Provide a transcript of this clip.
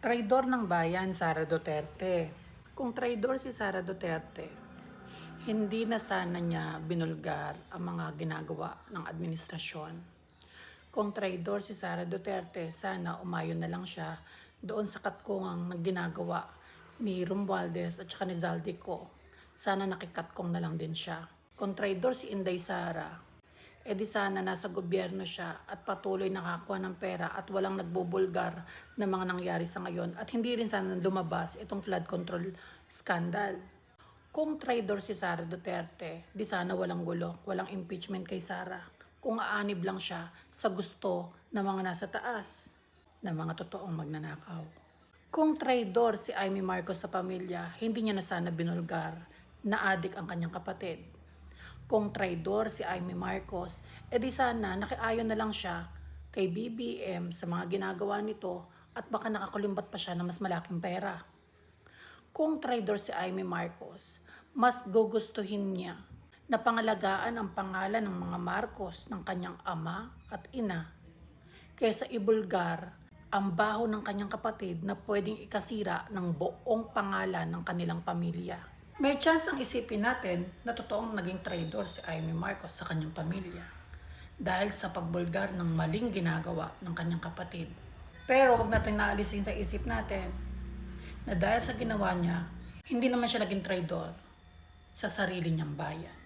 Traidor ng bayan, Sara Duterte. Kung traidor si Sara Duterte, hindi na sana niya binulgar ang mga ginagawa ng administrasyon. Kung traidor si Sara Duterte, sana umayon na lang siya doon sa katkungang na ginagawa ni Romualdez at saka ni Zaldico. Sana nakikatkong na lang din siya. Kung traidor si Inday Sara, di sana nasa gobyerno siya at patuloy nakakuha ng pera at walang nagbubulgar na mga nangyari sa ngayon at hindi rin sana lumabas itong flood control scandal. Kung traidor si Sara Duterte, di sana walang gulo, walang impeachment kay Sara. Kung aanib lang siya sa gusto ng mga nasa taas, na mga totoong magnanakaw. Kung traidor si Amy Marcos sa pamilya, hindi niya na sana binulgar na adik ang kanyang kapatid. Kung traidor si Amy Marcos, di sana nakiayon na lang siya kay BBM sa mga ginagawa nito at baka nakakulimbat pa siya ng mas malaking pera. Kung traidor si Amy Marcos, mas gugustuhin niya na pangalagaan ang pangalan ng mga Marcos ng kanyang ama at ina kaysa ibulgar ang baho ng kanyang kapatid na pwedeng ikasira ng buong pangalan ng kanilang pamilya. May chance ang isipin natin na totoong naging traidor si Amy Marcos sa kanyang pamilya dahil sa pagbulgar ng maling ginagawa ng kanyang kapatid. Pero wag natin naalisin sa isip natin na dahil sa ginawa niya, hindi naman siya naging traidor sa sarili niyang bayan.